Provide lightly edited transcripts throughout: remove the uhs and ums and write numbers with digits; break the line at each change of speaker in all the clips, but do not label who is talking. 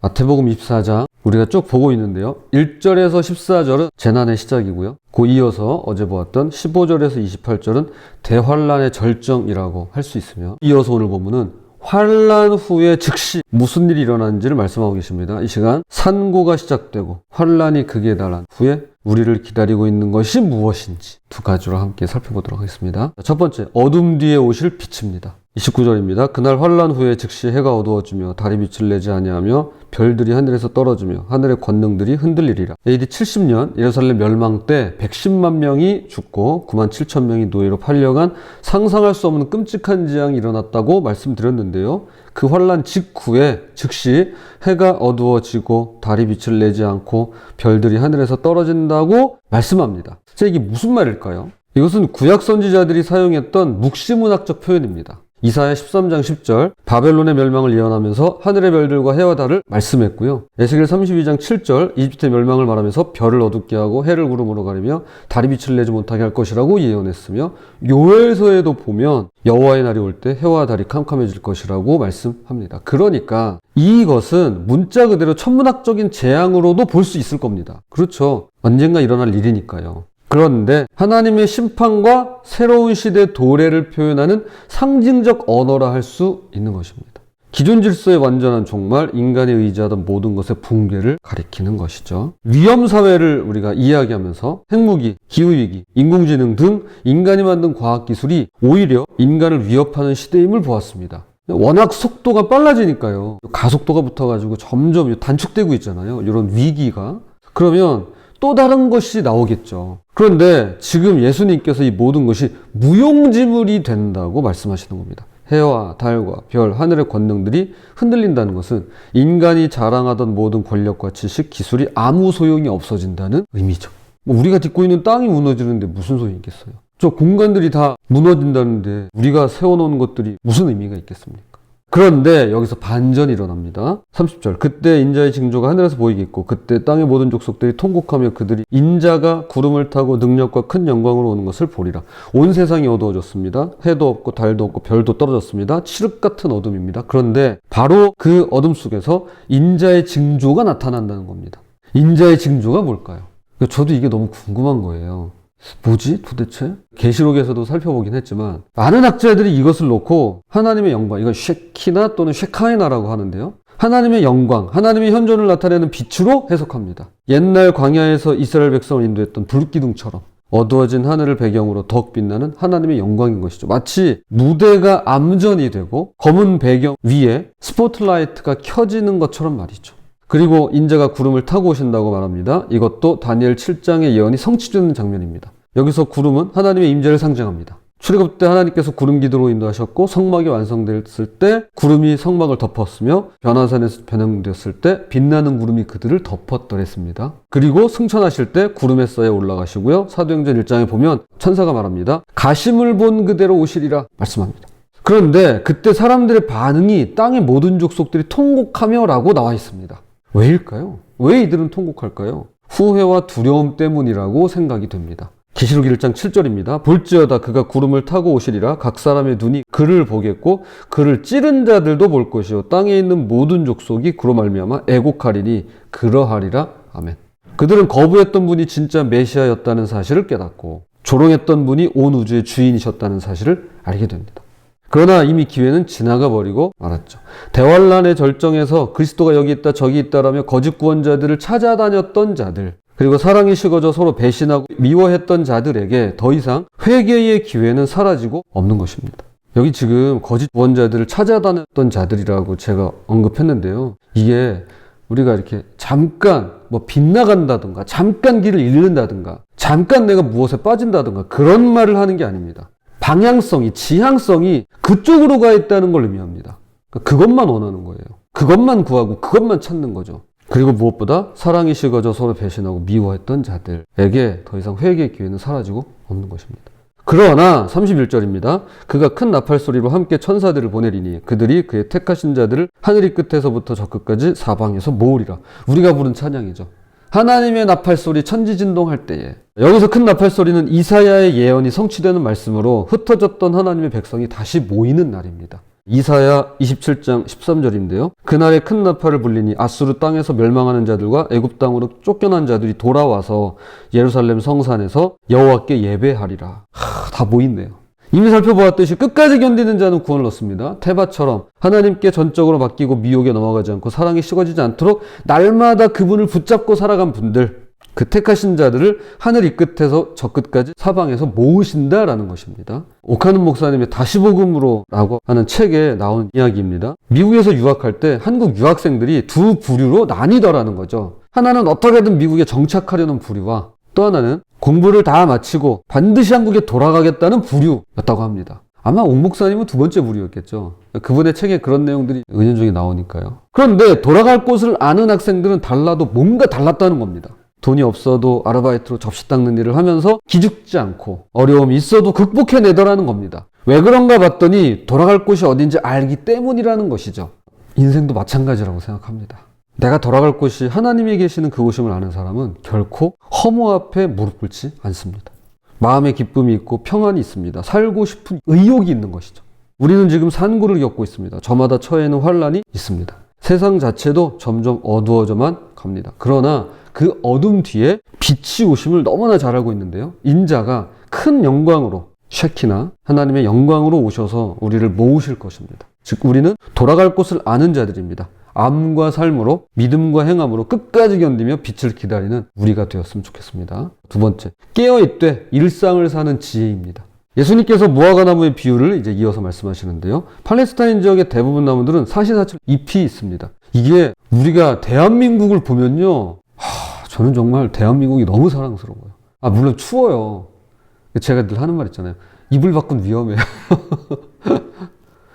마태복음 24장 우리가 쭉 보고 있는데요. 1절에서 14절은 재난의 시작이고요. 그 이어서 어제 보았던 15절에서 28절은 대환란의 절정이라고 할 수 있으며, 이어서 오늘 본문은 환란 후에 즉시 무슨 일이 일어나는지를 말씀하고 계십니다. 이 시간 산고가 시작되고 환란이 극에 달한 후에 우리를 기다리고 있는 것이 무엇인지 두 가지로 함께 살펴보도록 하겠습니다. 첫 번째, 어둠 뒤에 오실 빛입니다. 29절입니다. 그날 환란 후에 즉시 해가 어두워지며 달이 빛을 내지 아니하며 별들이 하늘에서 떨어지며 하늘의 권능들이 흔들리리라. AD 70년 예루살렘 멸망 때 110만 명이 죽고 9만 7천 명이 노예로 팔려간 상상할 수 없는 끔찍한 재앙이 일어났다고 말씀드렸는데요. 그 환란 직후에 즉시 해가 어두워지고 달이 빛을 내지 않고 별들이 하늘에서 떨어진다고 말씀합니다. 자, 이게 무슨 말일까요? 이것은 구약 선지자들이 사용했던 묵시문학적 표현입니다. 이사야 13장 10절 바벨론의 멸망을 예언하면서 하늘의 별들과 해와 달을 말씀했고요. 에스겔 32장 7절 이집트의 멸망을 말하면서 별을 어둡게 하고 해를 구름으로 가리며 달이 빛을 내지 못하게 할 것이라고 예언했으며, 요엘서에도 보면 여호와의 날이 올 때 해와 달이 캄캄해질 것이라고 말씀합니다. 그러니까 이것은 문자 그대로 천문학적인 재앙으로도 볼 수 있을 겁니다. 그렇죠. 언젠가 일어날 일이니까요. 그런데 하나님의 심판과 새로운 시대 도래를 표현하는 상징적 언어라 할 수 있는 것입니다. 기존 질서의 완전한 종말, 인간이 의지하던 모든 것의 붕괴를 가리키는 것이죠. 위험사회를 우리가 이야기하면서 핵무기, 기후위기, 인공지능 등 인간이 만든 과학기술이 오히려 인간을 위협하는 시대임을 보았습니다. 워낙 속도가 빨라지니까요. 가속도가 붙어가지고 점점 단축되고 있잖아요. 이런 위기가. 그러면 또 다른 것이 나오겠죠. 그런데 지금 예수님께서 이 모든 것이 무용지물이 된다고 말씀하시는 겁니다. 해와 달과 별, 하늘의 권능들이 흔들린다는 것은 인간이 자랑하던 모든 권력과 지식, 기술이 아무 소용이 없어진다는 의미죠. 우리가 딛고 있는 땅이 무너지는데 무슨 소용이 있겠어요? 저 공간들이 다 무너진다는데 우리가 세워놓은 것들이 무슨 의미가 있겠습니까? 그런데 여기서 반전이 일어납니다. 30절 그때 인자의 징조가 하늘에서 보이겠고 그때 땅의 모든 족속들이 통곡하며 그들이 인자가 구름을 타고 능력과 큰 영광으로 오는 것을 보리라. 온 세상이 어두워졌습니다. 해도 없고 달도 없고 별도 떨어졌습니다. 칠흑 같은 어둠입니다. 그런데 바로 그 어둠 속에서 인자의 징조가 나타난다는 겁니다. 인자의 징조가 뭘까요? 저도 이게 너무 궁금한 거예요. 뭐지 도대체? 계시록에서도 살펴보긴 했지만 많은 학자들이 이것을 놓고 하나님의 영광, 이건 쉐키나 또는 쉐카이나라고 하는데요. 하나님의 영광, 하나님의 현존을 나타내는 빛으로 해석합니다. 옛날 광야에서 이스라엘 백성을 인도했던 불기둥처럼 어두워진 하늘을 배경으로 더욱 빛나는 하나님의 영광인 것이죠. 마치 무대가 암전이 되고 검은 배경 위에 스포트라이트가 켜지는 것처럼 말이죠. 그리고 인자가 구름을 타고 오신다고 말합니다. 이것도 다니엘 7장의 예언이 성취되는 장면입니다. 여기서 구름은 하나님의 임재를 상징합니다. 출애굽 때 하나님께서 구름 기둥으로 인도하셨고 성막이 완성됐을 때 구름이 성막을 덮었으며 변화산에서 변형되었을 때 빛나는 구름이 그들을 덮었더랬습니다. 그리고 승천하실 때 구름에 쌓여 올라가시고요. 사도행전 1장에 보면 천사가 말합니다. 가심을 본 그대로 오시리라 말씀합니다. 그런데 그때 사람들의 반응이 땅의 모든 족속들이 통곡하며 라고 나와 있습니다. 왜일까요? 왜 이들은 통곡할까요? 후회와 두려움 때문이라고 생각이 됩니다. 계시록 1장 7절입니다. 볼지어다 그가 구름을 타고 오시리라. 각 사람의 눈이 그를 보겠고 그를 찌른 자들도 볼 것이요 땅에 있는 모든 족속이 그로 말미암아 애곡하리니 그러하리라. 아멘. 그들은 거부했던 분이 진짜 메시아였다는 사실을 깨닫고 조롱했던 분이 온 우주의 주인이셨다는 사실을 알게 됩니다. 그러나 이미 기회는 지나가 버리고 말았죠. 대환란의 절정에서 그리스도가 여기 있다 저기 있다라며 거짓 구원자들을 찾아다녔던 자들, 그리고 사랑이 식어져 서로 배신하고 미워했던 자들에게 더 이상 회개의 기회는 사라지고 없는 것입니다. 여기 지금 거짓 구원자들을 찾아다녔던 자들이라고 제가 언급했는데요. 이게 우리가 이렇게 잠깐 빗나간다든가 잠깐 길을 잃는다든가 잠깐 내가 무엇에 빠진다든가 그런 말을 하는 게 아닙니다. 방향성이, 지향성이 그쪽으로 가 있다는 걸 의미합니다. 그것만 원하는 거예요. 그것만 구하고 그것만 찾는 거죠. 그리고 무엇보다 사랑이 식어져 서로 배신하고 미워했던 자들에게 더 이상 회개의 기회는 사라지고 없는 것입니다. 그러나 31절입니다. 그가 큰 나팔 소리로 함께 천사들을 보내리니 그들이 그의 택하신 자들을 하늘이 끝에서부터 저 끝까지 사방에서 모으리라. 우리가 부른 찬양이죠. 하나님의 나팔소리 천지진동할 때에, 여기서 큰 나팔소리는 이사야의 예언이 성취되는 말씀으로 흩어졌던 하나님의 백성이 다시 모이는 날입니다. 이사야 27장 13절인데요. 그날에 큰 나팔을 불리니 아수르 땅에서 멸망하는 자들과 애굽 땅으로 쫓겨난 자들이 돌아와서 예루살렘 성산에서 여호와께 예배하리라. 다 모인네요. 이미 살펴보았듯이 끝까지 견디는 자는 구원을 얻습니다. 테바처럼 하나님께 전적으로 맡기고 미혹에 넘어가지 않고 사랑이 식어지지 않도록 날마다 그분을 붙잡고 살아간 분들, 그 택하신 자들을 하늘 이 끝에서 저 끝까지 사방에서 모으신다라는 것입니다. 오카는 목사님의 다시복음으로 라고 하는 책에 나온 이야기입니다. 미국에서 유학할 때 한국 유학생들이 두 부류로 나뉘더라는 거죠. 하나는 어떻게든 미국에 정착하려는 부류와 또 하나는 공부를 다 마치고 반드시 한국에 돌아가겠다는 부류였다고 합니다. 아마 옥 목사님은 두 번째 부류였겠죠. 그분의 책에 그런 내용들이 은연중에 나오니까요. 그런데 돌아갈 곳을 아는 학생들은 달라도 뭔가 달랐다는 겁니다. 돈이 없어도 아르바이트로 접시 닦는 일을 하면서 기죽지 않고 어려움이 있어도 극복해내더라는 겁니다. 왜 그런가 봤더니 돌아갈 곳이 어딘지 알기 때문이라는 것이죠. 인생도 마찬가지라고 생각합니다. 내가 돌아갈 곳이 하나님이 계시는 그곳임을 아는 사람은 결코 허무 앞에 무릎 꿇지 않습니다. 마음의 기쁨이 있고 평안이 있습니다. 살고 싶은 의욕이 있는 것이죠. 우리는 지금 산고를 겪고 있습니다. 저마다 처해있는 환란이 있습니다. 세상 자체도 점점 어두워져만 갑니다. 그러나 그 어둠 뒤에 빛이 오심을 너무나 잘 알고 있는데요. 인자가 큰 영광으로 쉐키나 하나님의 영광으로 오셔서 우리를 모으실 것입니다. 즉 우리는 돌아갈 곳을 아는 자들입니다. 암과 삶으로 믿음과 행함으로 끝까지 견디며 빛을 기다리는 우리가 되었으면 좋겠습니다. 두 번째, 깨어있되 일상을 사는 지혜입니다. 예수님께서 무화과나무의 비유를 이제 이어서 말씀하시는데요. 팔레스타인 지역의 대부분 나무들은 사시사철 잎이 있습니다. 이게 우리가 대한민국을 보면요. 저는 정말 대한민국이 너무 사랑스러워요. 물론 추워요. 제가 늘 하는 말 있잖아요. 이불 밖은 위험해요.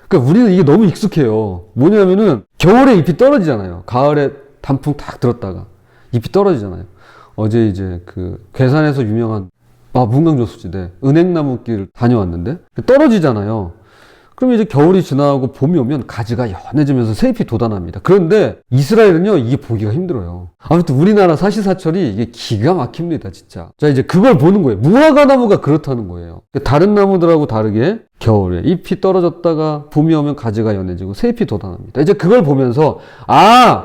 그러니까 우리는 이게 너무 익숙해요. 뭐냐면은 겨울에 잎이 떨어지잖아요. 가을에 단풍 딱 들었다가 잎이 떨어지잖아요. 어제 이제 그 괴산에서 유명한 문강조수지대 은행나무길 다녀왔는데 떨어지잖아요. 그럼 이제 겨울이 지나고 봄이 오면 가지가 연해지면서 새잎이 돋아납니다. 그런데 이스라엘은요, 이게 보기가 힘들어요. 아무튼 우리나라 사시사철이 이게 기가 막힙니다, 진짜. 자, 이제 그걸 보는 거예요. 무화과 나무가 그렇다는 거예요. 다른 나무들하고 다르게 겨울에 잎이 떨어졌다가 봄이 오면 가지가 연해지고 새잎이 돋아납니다. 이제 그걸 보면서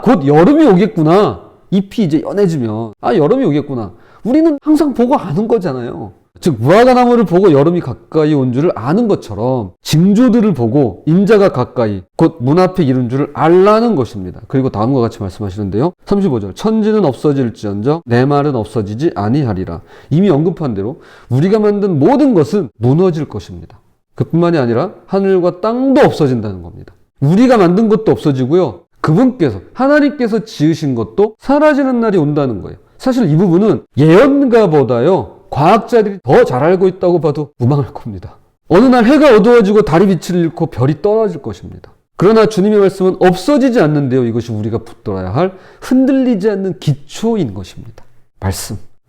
곧 여름이 오겠구나. 잎이 이제 연해지면 여름이 오겠구나. 우리는 항상 보고 아는 거잖아요. 즉 무화과 나무를 보고 여름이 가까이 온 줄을 아는 것처럼 징조들을 보고 인자가 가까이 곧 문 앞에 이른 줄을 알라는 것입니다. 그리고 다음과 같이 말씀하시는데요. 35절 천지는 없어질지언정 내 말은 없어지지 아니하리라. 이미 언급한 대로 우리가 만든 모든 것은 무너질 것입니다. 그뿐만이 아니라 하늘과 땅도 없어진다는 겁니다. 우리가 만든 것도 없어지고요. 그분께서 하나님께서 지으신 것도 사라지는 날이 온다는 거예요. 사실 이 부분은 예언가보다요. 과학자들이 더 잘 알고 있다고 봐도 무방할 겁니다. 어느 날 해가 어두워지고 달이 빛을 잃고 별이 떨어질 것입니다. 그러나 주님의 말씀은 없어지지 않는데요. 이것이 우리가 붙들어야 할 흔들리지 않는 기초인 것입니다.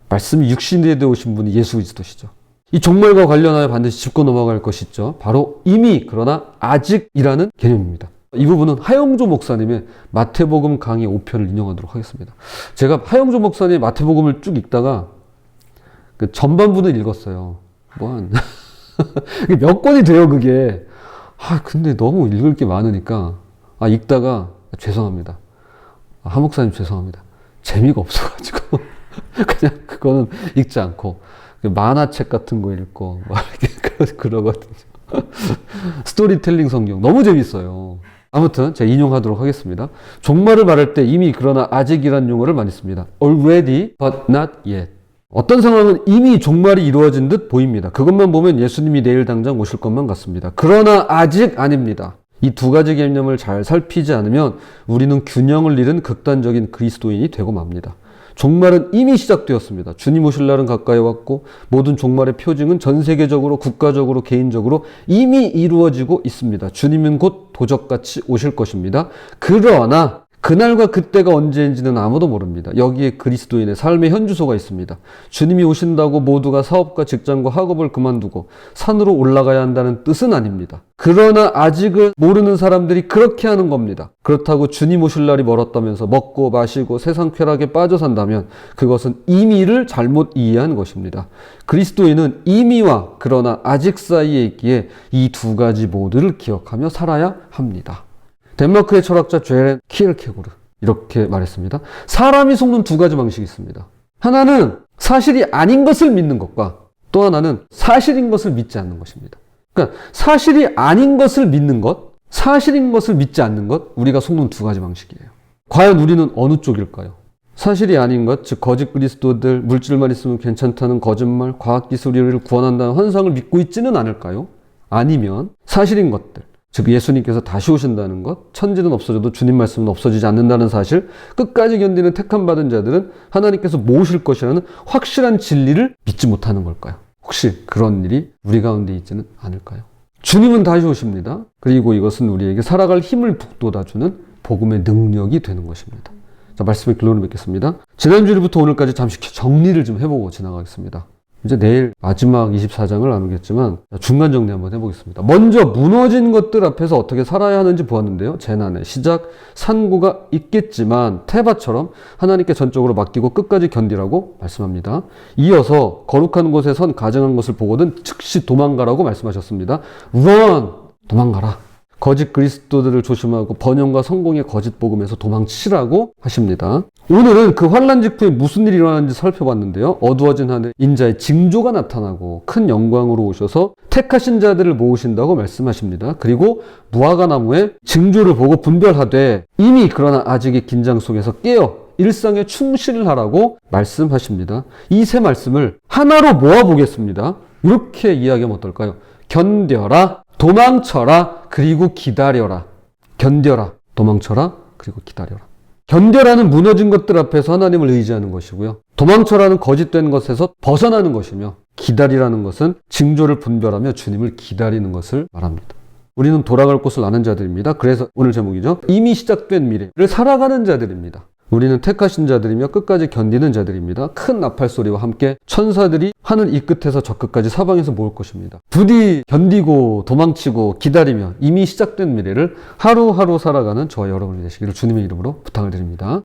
말씀이 육신에 되어 오신 분이 예수 그리스도시죠. 이 종말과 관련하여 반드시 짚고 넘어갈 것이 있죠. 바로 이미 그러나 아직이라는 개념입니다. 이 부분은 하영조 목사님의 마태복음 강의 5편을 인용하도록 하겠습니다. 제가 하영조 목사님의 마태복음을 쭉 읽다가 그 전반부는 읽었어요. 몇 권이 돼요, 그게. 근데 너무 읽을 게 많으니까, 읽다가, 죄송합니다. 하 목사님 죄송합니다. 재미가 없어가지고, 그냥 그거는 읽지 않고, 만화책 같은 거 읽고, 이렇게 그러거든요. 스토리텔링 성경. 너무 재밌어요. 아무튼, 제가 인용하도록 하겠습니다. 종말을 말할 때 이미 그러나 아직이란 용어를 많이 씁니다. already, but not yet. 어떤 상황은 이미 종말이 이루어진 듯 보입니다. 그것만 보면 예수님이 내일 당장 오실 것만 같습니다. 그러나 아직 아닙니다. 이 두 가지 개념을 잘 살피지 않으면 우리는 균형을 잃은 극단적인 그리스도인이 되고 맙니다. 종말은 이미 시작되었습니다. 주님 오실 날은 가까이 왔고 모든 종말의 표징은 전 세계적으로 국가적으로 개인적으로 이미 이루어지고 있습니다. 주님은 곧 도적같이 오실 것입니다. 그러나 그날과 그때가 언제인지는 아무도 모릅니다. 여기에 그리스도인의 삶의 현주소가 있습니다. 주님이 오신다고 모두가 사업과 직장과 학업을 그만두고 산으로 올라가야 한다는 뜻은 아닙니다. 그러나 아직은 모르는 사람들이 그렇게 하는 겁니다. 그렇다고 주님 오실 날이 멀었다면서 먹고 마시고 세상 쾌락에 빠져 산다면 그것은 임의를 잘못 이해한 것입니다. 그리스도인은 임의와 그러나 아직 사이에 있기에 이 두 가지 모두를 기억하며 살아야 합니다. 덴마크의 철학자 죄렌 키르케고르 이렇게 말했습니다. 사람이 속는 두 가지 방식이 있습니다. 하나는 사실이 아닌 것을 믿는 것과 또 하나는 사실인 것을 믿지 않는 것입니다. 그러니까 사실이 아닌 것을 믿는 것, 사실인 것을 믿지 않는 것, 우리가 속는 두 가지 방식이에요. 과연 우리는 어느 쪽일까요? 사실이 아닌 것, 즉 거짓 그리스도들, 물질만 있으면 괜찮다는 거짓말, 과학기술이 우리를 구원한다는 환상을 믿고 있지는 않을까요? 아니면 사실인 것들, 즉 예수님께서 다시 오신다는 것, 천지는 없어져도 주님 말씀은 없어지지 않는다는 사실, 끝까지 견디는 택함 받은 자들은 하나님께서 모으실 것이라는 확실한 진리를 믿지 못하는 걸까요? 혹시 그런 일이 우리 가운데 있지는 않을까요? 주님은 다시 오십니다. 그리고 이것은 우리에게 살아갈 힘을 북돋아주는 복음의 능력이 되는 것입니다. 자, 말씀의 결론을 맺겠습니다. 지난주부터 오늘까지 잠시 정리를 좀 해보고 지나가겠습니다. 이제 내일 마지막 24장을 나누겠지만 중간 정리 한번 해보겠습니다. 먼저 무너진 것들 앞에서 어떻게 살아야 하는지 보았는데요. 재난의 시작, 산고가 있겠지만 태바처럼 하나님께 전적으로 맡기고 끝까지 견디라고 말씀합니다. 이어서 거룩한 곳에 선 가증한 것을 보거든 즉시 도망가라고 말씀하셨습니다. Run! 도망가라. 거짓 그리스도들을 조심하고 번영과 성공의 거짓 복음에서 도망치라고 하십니다. 오늘은 그 환난 직후에 무슨 일이 일어나는지 살펴봤는데요. 어두워진 하늘 인자의 징조가 나타나고 큰 영광으로 오셔서 택하신 자들을 모으신다고 말씀하십니다. 그리고 무화과 나무의 징조를 보고 분별하되 이미 그러나 아직의 긴장 속에서 깨어 일상에 충실을 하라고 말씀하십니다. 이 세 말씀을 하나로 모아보겠습니다. 이렇게 이야기하면 어떨까요? 견뎌라, 도망쳐라, 그리고 기다려라. 견뎌라, 도망쳐라, 그리고 기다려라. 견뎌라는 무너진 것들 앞에서 하나님을 의지하는 것이고요. 도망쳐라는 거짓된 것에서 벗어나는 것이며 기다리라는 것은 징조를 분별하며 주님을 기다리는 것을 말합니다. 우리는 돌아갈 곳을 아는 자들입니다. 그래서 오늘 제목이죠. 이미 시작된 미래를 살아가는 자들입니다. 우리는 택하신 자들이며 끝까지 견디는 자들입니다. 큰 나팔 소리와 함께 천사들이 하늘 이 끝에서 저 끝까지 사방에서 모을 것입니다. 부디 견디고 도망치고 기다리며 이미 시작된 미래를 하루하루 살아가는 저와 여러분이 되시기를 주님의 이름으로 부탁을 드립니다.